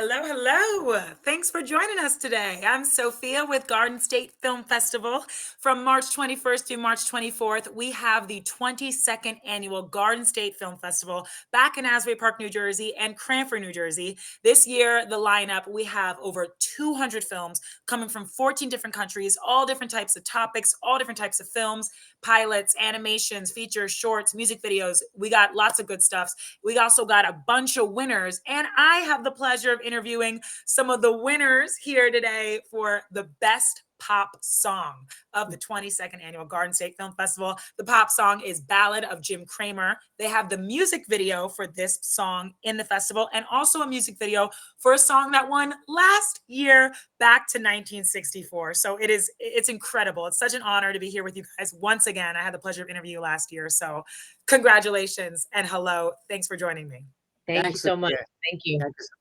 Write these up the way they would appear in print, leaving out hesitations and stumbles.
Hello, hello. Thanks for joining us today. I'm Sophia with Garden State Film Festival. From March 21st to March 24th, we have the 22nd annual Garden State Film Festival back in Asbury Park, New Jersey and Cranford, New Jersey. This year, the lineup, we have over 200 films coming from 14 different countries, all different types of topics, all different types of films, pilots, animations, features, shorts, music videos. We got lots of good stuff. We also got a bunch of winners, and I have the pleasure of interviewing some of the winners here today for the best pop song of the 22nd annual Garden State Film Festival. The pop song is Ballad of Jim Cramer. They have the music video for this song in the festival, and also a music video for a song that won last year back to 1964. So it's incredible. It's such an honor to be here with you guys once again. I had the pleasure of interviewing you last year. So congratulations and hello. Thanks for joining me. Thank you so much. Thank you. Thank you so much.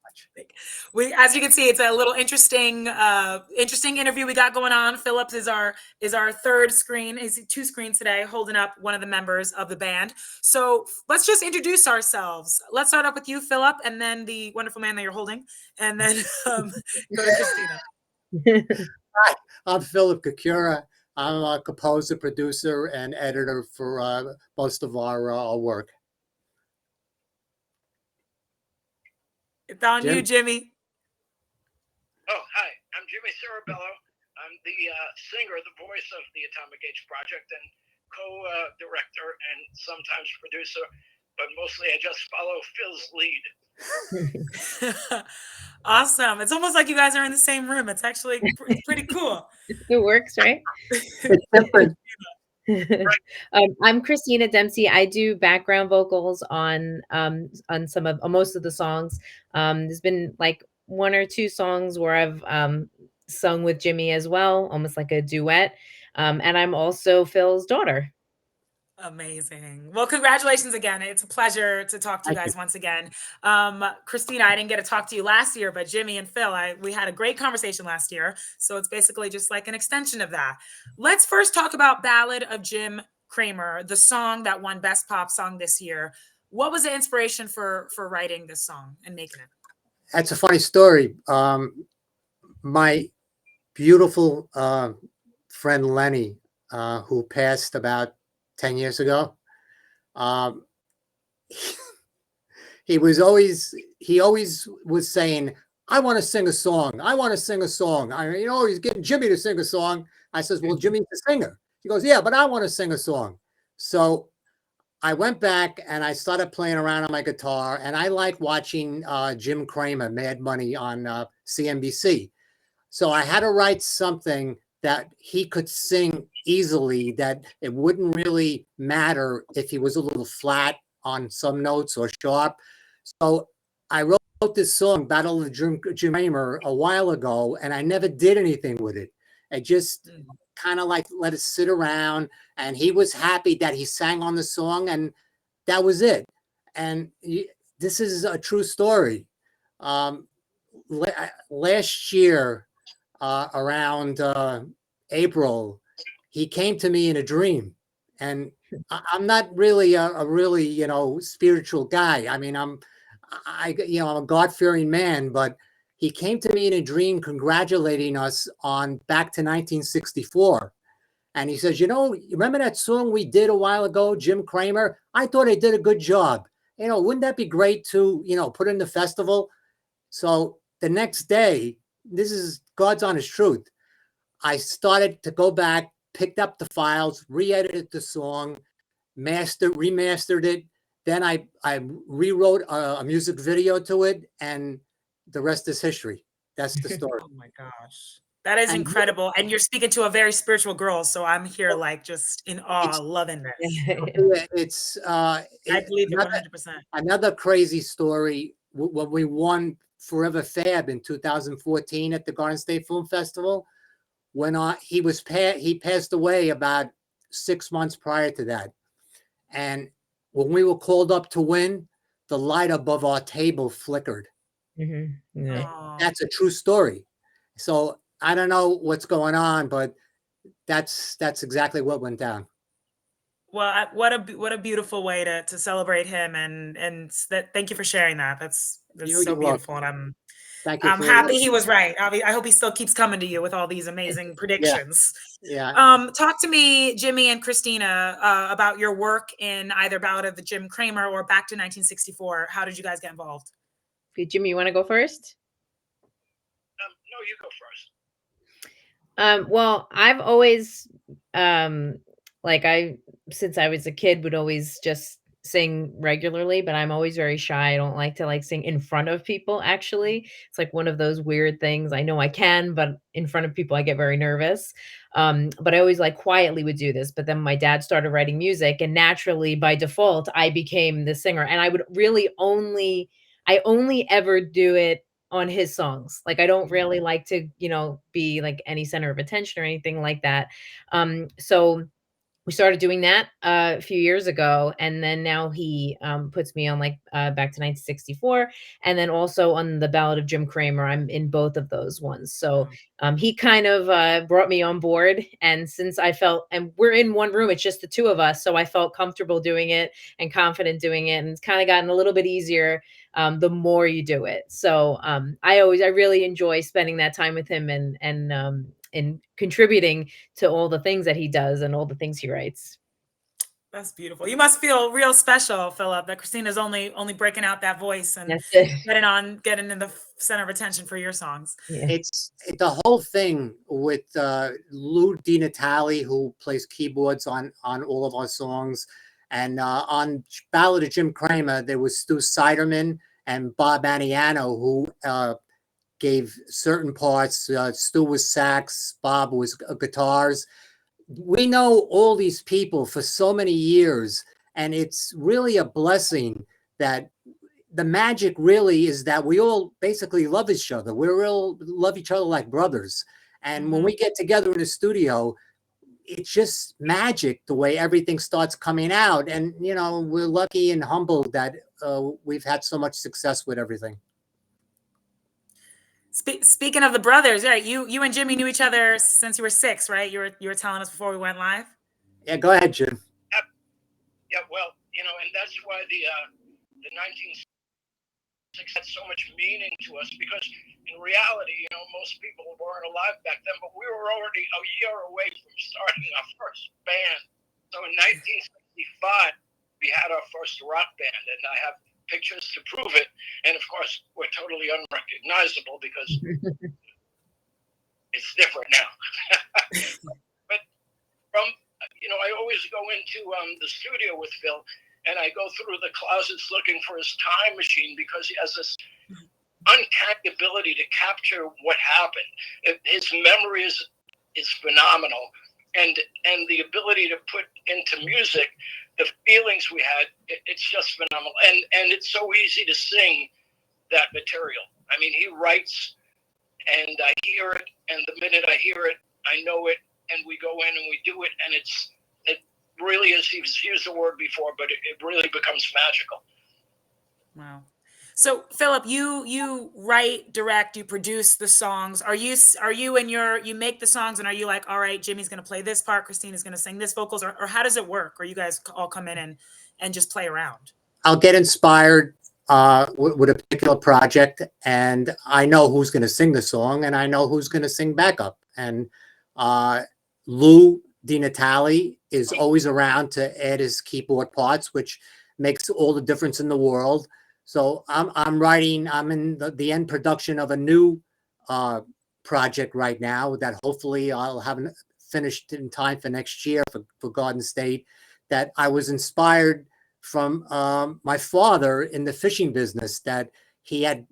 As you can see, it's a little interesting interview we got going on. Phillips is our third screen. He's two screens today, holding up one of the members of the band. So let's just introduce ourselves. Let's start up with you, Philip, and then the wonderful man that you're holding, and then go to Christina. Hi, I'm Philip Kakura. I'm a composer, producer, and editor for most of our work. It's on you, Jimmy. Oh, hi. I'm Jimmy Cerabello. I'm the singer, the voice of the Atomic Age Project, and co-director and sometimes producer, but mostly I just follow Phil's lead. Awesome. It's almost like you guys are in the same room. It's actually pretty cool. It works, right? It's different. I'm Christina Dempsey. I do background vocals on most of the songs. There's been like one or two songs where I've sung with Jimmy as well, almost like a duet. And I'm also Phil's daughter. Amazing. Well, congratulations again. It's a pleasure to talk to you guys once again. Christina, I didn't get to talk to you last year, but Jimmy and Phil, we had a great conversation last year. So it's basically just like an extension of that. Let's first talk about Ballad of Jim Cramer, the song that won Best Pop Song this year. What was the inspiration for writing this song and making it? That's a funny story. My beautiful friend Lenny, who passed about 10 years ago. He always was saying, I want to sing a song. I want to sing a song. He's getting Jimmy to sing a song. I says, well, Jimmy's a singer. He goes, yeah, but I want to sing a song. So I went back and I started playing around on my guitar, and I like watching Jim Cramer, Mad Money on CNBC. So I had to write something that he could sing easily, that it wouldn't really matter if he was a little flat on some notes or sharp. So I wrote this song, Battle of Jim Cramer, a while ago, and I never did anything with it. I just kind of like let it sit around, and he was happy that he sang on the song, and that was it. And this is a true story. Last year, around April, he came to me in a dream, and I'm not really a really spiritual guy. I mean, I'm a God-fearing man, but he came to me in a dream congratulating us on back to 1964. And he says, remember that song we did a while ago, Jim Cramer? I thought I did a good job. Wouldn't that be great to, put in the festival? So the next day, this is God's honest truth, I started to go back, picked up the files, re-edited the song, remastered it. Then I rewrote a music video to it, and the rest is history. That's the story. Oh my gosh. That is incredible. And you're speaking to a very spiritual girl. So I'm here like just in awe, loving this. It's I believe it 100%. Another crazy story. When we won Forever Fab in 2014 at the Garden State Film Festival, when he passed away about 6 months prior to that. And when we were called up to win, the light above our table flickered. Mm-hmm. Yeah. That's a true story. So I don't know what's going on, but that's exactly what went down. Well, what a beautiful way to celebrate him, and thank you for sharing that. That's It's so You're welcome. beautiful, and Thank you I'm for happy he was right. I hope he still keeps coming to you with all these amazing predictions. yeah. Talk to me, Jimmy and Christina, about your work in either Ballad of the Jim Cramer or Back to 1964. How did you guys get involved? Okay, Jimmy, you want to go first? No, you go first. Well, I've always, since I was a kid, would always just sing regularly, but I'm always very shy. I don't like to sing in front of people, actually. It's like one of those weird things. I know I can, but in front of people, I get very nervous. But I always quietly would do this. But then my dad started writing music, and naturally, by default, I became the singer. And I would really I only ever do it on his songs. Like I don't really like to, be any center of attention or anything like that. So we started doing that a few years ago, and then now he puts me on Back to 1964, and then also on the Ballad of Jim Cramer. I'm in both of those ones. So he kind of brought me on board, and since I felt, and we're in one room, it's just the two of us, so I felt comfortable doing it and confident doing it, and it's kind of gotten a little bit easier the more you do it. So I really enjoy spending that time with him and contributing to all the things that he does and all the things he writes. That's beautiful. You must feel real special, Philip, that Christina's only breaking out that voice and That's it. getting in the center of attention for your songs. Yeah. It's the whole thing with Lou DiNatale, who plays keyboards on all of our songs, and on Ballad of Jim Cramer, there was Stu Siderman and Bob Aniano, who gave certain parts. Stu was sax, Bob was guitars. We know all these people for so many years, and it's really a blessing that the magic really is that we all basically love each other. We all love each other like brothers. And when we get together in the studio, it's just magic the way everything starts coming out. And, we're lucky and humbled that we've had so much success with everything. Speaking of the brothers, right? You and Jimmy knew each other since you were 6, right? You were telling us before we went live. Yeah, go ahead, Jim. Yeah, well, and that's why the 1960s had so much meaning to us, because in reality, most people weren't alive back then, but we were already a year away from starting our first band. So in 1965, we had our first rock band, and I have pictures to prove it. And of course, we're totally unrecognizable because it's different now. But I always go into the studio with Phil, and I go through the closets looking for his time machine, because he has this uncanny ability to capture what happened. His memory is phenomenal, and the ability to put into music the feelings we had, it's just phenomenal. And it's so easy to sing that material. I mean, he writes, and I hear it, and the minute I hear it, I know it, and we go in and we do it, and it really is, he's used the word before, but it really becomes magical. Wow. So Philip, you write, direct, you produce the songs. Are you you make the songs, and are you like, all right, Jimmy's going to play this part, Christina's going to sing this vocals, or how does it work? Or you guys all come in and just play around? I'll get inspired with a particular project, and I know who's going to sing the song, and I know who's going to sing backup. And Lou DiNatale is always around to add his keyboard parts, which makes all the difference in the world. So I'm in the end production of a new project right now that hopefully I'll have finished in time for next year for Garden State, that I was inspired from my father in the fishing business, that he had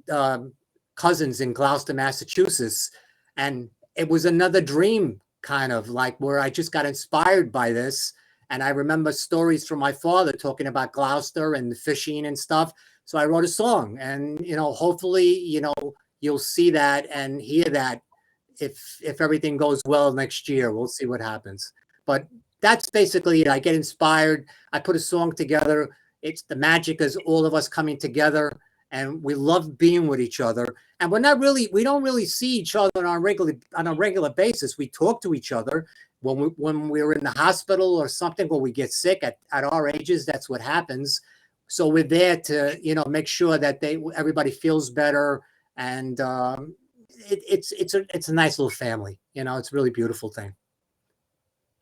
cousins in Gloucester, Massachusetts. And it was another dream, kind of like, where I just got inspired by this. And I remember stories from my father talking about Gloucester and the fishing and stuff. So I wrote a song, and, hopefully, you'll see that and hear that if everything goes well next year. We'll see what happens. But that's basically it. I get inspired. I put a song together. It's the magic is all of us coming together, and we love being with each other. And we don't really see each other on a regular basis. We talk to each other when we're in the hospital or something, when we get sick at our ages. That's what happens. So we're there to, make sure that everybody feels better. And it's a nice little family. It's a really beautiful thing.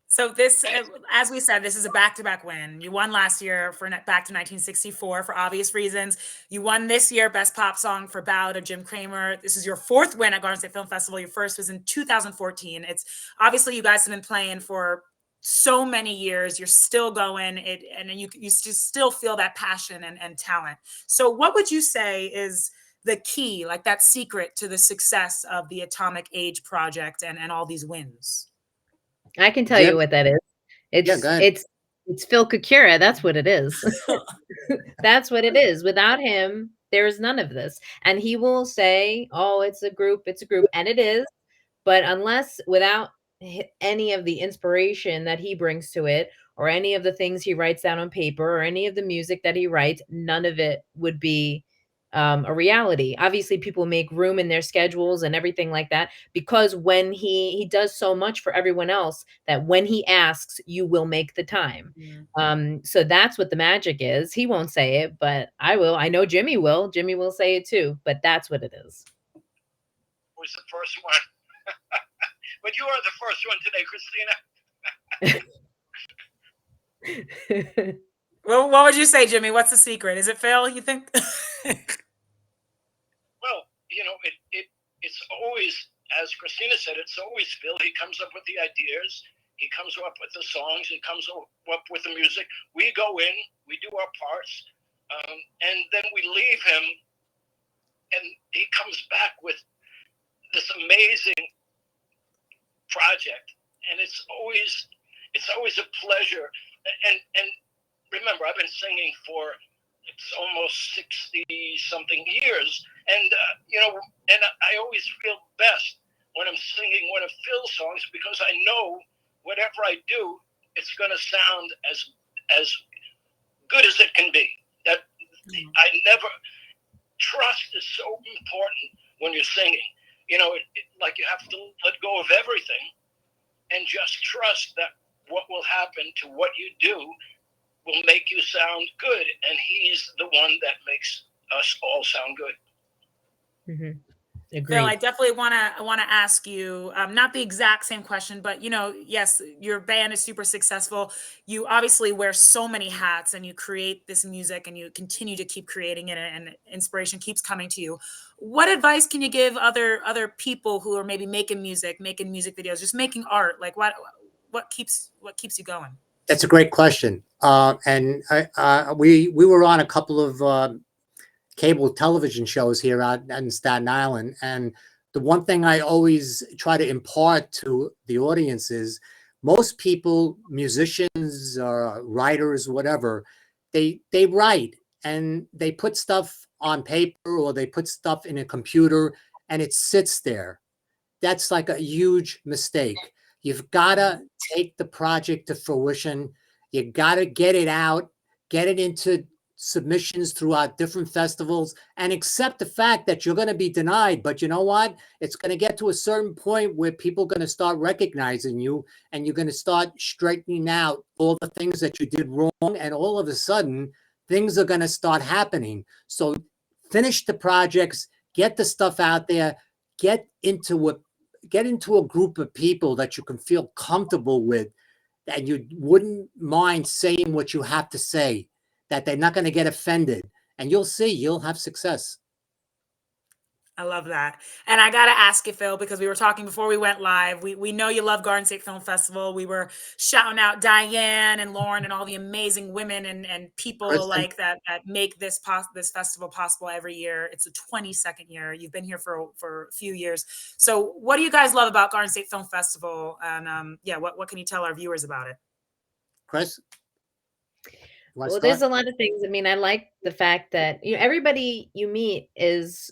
So this, as we said, this is a back-to-back win. You won last year for back to 1964 for obvious reasons. You won this year Best Pop Song for Ballad of Jim Cramer. This is your fourth win at Garden State Film Festival. Your first was in 2014. It's obviously you guys have been playing for so many years. You're still going, and you still feel that passion and talent. So what would you say is the key, like that secret to the success of the Atomic Age Project and all these wins? I can tell you what that is. It's Phil Kakura. That's what it is. That's what it is. Without him, there's none of this. And he will say, "Oh, it's a group, and it is." But without any of the inspiration that he brings to it, or any of the things he writes down on paper, or any of the music that he writes, none of it would be a reality. Obviously, people make room in their schedules and everything like that, because when he does so much for everyone else that when he asks, you will make the time. So that's what the magic is. He won't say it, but I will. I know Jimmy will. Jimmy will say it too, but that's what it is. Was the first one. But you are the first one today, Christina. Well, what would you say, Jimmy? What's the secret? Is it Phil, you think? Well, it's always, as Christina said, it's always Phil. He comes up with the ideas. He comes up with the songs. He comes up with the music. We go in, we do our parts, and then we leave him, and he comes back with this amazing project. And it's always a pleasure. And remember, I've been singing for it's almost 60 something years, and and I always feel best when I'm singing one of Phil's songs, because I know whatever I do, it's going to sound as good as it can be. That I never trust is so important when you're singing. Like you have to let go of everything and just trust that what will happen to what you do will make you sound good, and he's the one that makes us all sound good. Mm-hmm. Phil, I definitely want to ask you, not the exact same question, but yes, your band is super successful. You obviously wear so many hats, and you create this music, and you continue to keep creating it, and inspiration keeps coming to you. What advice can you give other people who are maybe making music videos, just making art? Like what keeps you going? That's a great question. And we were on a couple of cable television shows here out in Staten Island. And the one thing I always try to impart to the audience is most people, musicians, writers, whatever, they write and they put stuff on paper or they put stuff in a computer and it sits there. That's like a huge mistake. You've got to take the project to fruition. You got to get it out, get it into submissions throughout different festivals, and accept the fact that you're going to be denied. But you know what? It's going to get to a certain point where people are going to start recognizing you, and you're going to start straightening out all the things that you did wrong. And all of a sudden, things are going to start happening. So finish the projects, get the stuff out there, get into a group of people that you can feel comfortable with, that you wouldn't mind saying what you have to say, that they're not going to get offended, and you'll see, you'll have success. I love that. And I got to ask you, Phil, because we were talking before we went live. We know you love Garden State Film Festival. We were shouting out Diane and Lauren and all the amazing women and people alike that make this festival possible every year. It's the 22nd year. You've been here for a few years. So what do you guys love about Garden State Film Festival? And what can you tell our viewers about it? Chris? Well, there's a lot of things. I mean, I like the fact that everybody you meet is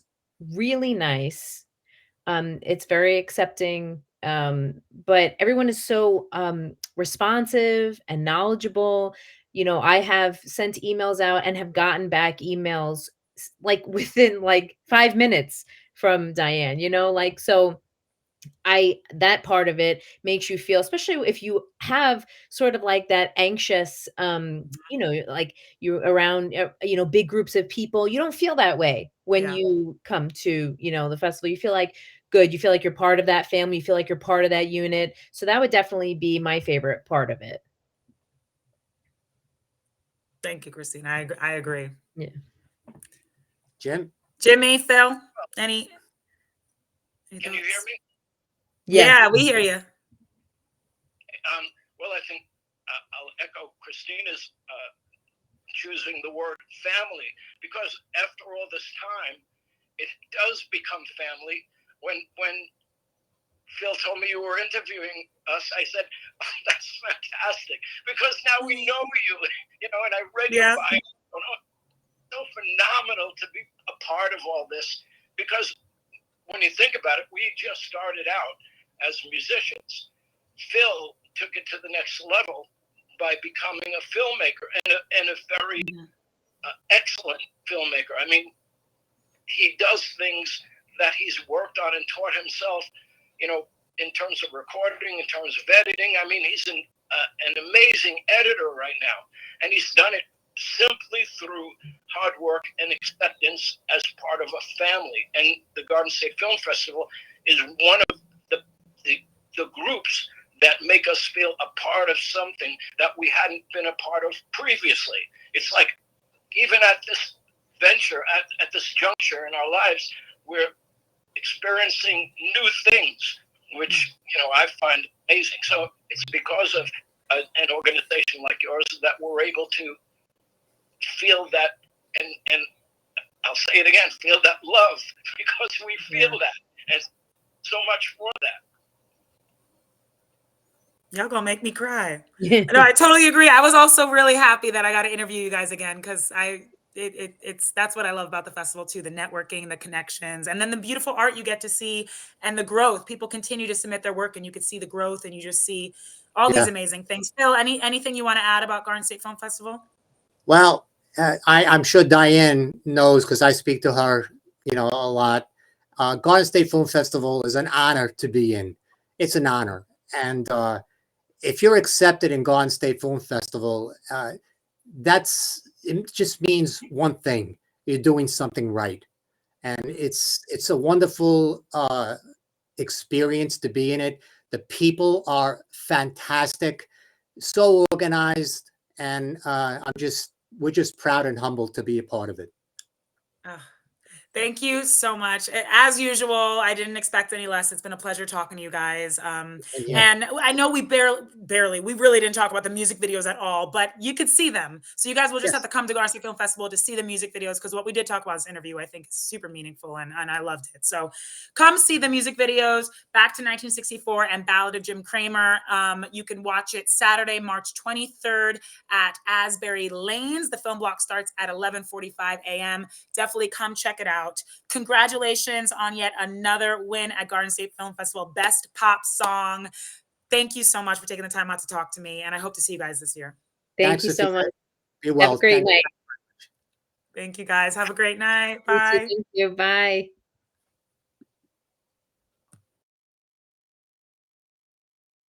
really nice. It's very accepting, but everyone is so responsive and knowledgeable. I have sent emails out and have gotten back emails like within like 5 minutes from Diane. So that part of it makes you feel, especially if you have sort of like that anxious, you know, like you're around, you know, big groups of people. You don't feel that way when Yeah. you come to, you know, the festival. You feel like good. You feel like you're part of that family. You feel like you're part of that unit. So that would definitely be my favorite part of it. Thank you, Christine. I agree. Yeah. Jim? Jimmy, Phil, any Can you hear thoughts? me? Yeah. Yeah, we hear you. Well, I think I'll echo Christina's choosing the word family, because after all this time, it does become family. When Phil told me you were interviewing us, I said, oh, that's fantastic, because now we know you, you know, and I read your Yeah. bio. So phenomenal to be a part of all this, because when you think about it, we just started out as musicians. Phil took it to the next level by becoming a filmmaker, and a very excellent filmmaker. I mean, he does things that he's worked on and taught himself, you know, in terms of recording, in terms of editing. I mean, he's an amazing editor right now, and he's done it simply through hard work and acceptance as part of a family. And the Garden State Film Festival is one of the groups that make us feel a part of something that we hadn't been a part of previously. It's like, even at this venture, at this juncture in our lives, we're experiencing new things, which, you know, I find amazing. So it's because of an organization like yours that we're able to feel that, and I'll say it again, feel that love, because we feel that, and so much for that. Y'all gonna make me cry. No, I totally agree. I was also really happy that I got to interview you guys again, because it's that's what I love about the festival too, the networking, the connections, and then the beautiful art you get to see, and the growth. People continue to submit their work, and you could see the growth, and you just see all these amazing things. Phil, anything you want to add about Garden State Film Festival? Well, I'm sure Diane knows, because I speak to her, you know, a lot. Garden State Film Festival is an honor to be in. It's an honor. And if you're accepted in Garden State Film Festival, it just means one thing: you're doing something right. And it's a wonderful experience to be in it. The people are fantastic, so organized, and we're just proud and humbled to be a part of it. Thank you so much. As usual, I didn't expect any less. It's been a pleasure talking to you guys. And I know we we really didn't talk about the music videos at all, but you could see them. So you guys will just have to come to Garden State Film Festival to see the music videos, because what we did talk about in this interview, I think, is super meaningful, and I loved it. So come see the music videos, Back to 1964 and Ballad of Jim Cramer. You can watch it Saturday, March 23rd at Asbury Lanes. The film block starts at 11:45 a.m. Definitely come check it out. Congratulations on yet another win at Garden State Film Festival, Best Pop Song. Thank you so much for taking the time out to talk to me, and I hope to see you guys this year. Thank you so much. Be well. Have a great night. Thank you guys. Have a great night. You too. Bye. Thank you. Bye.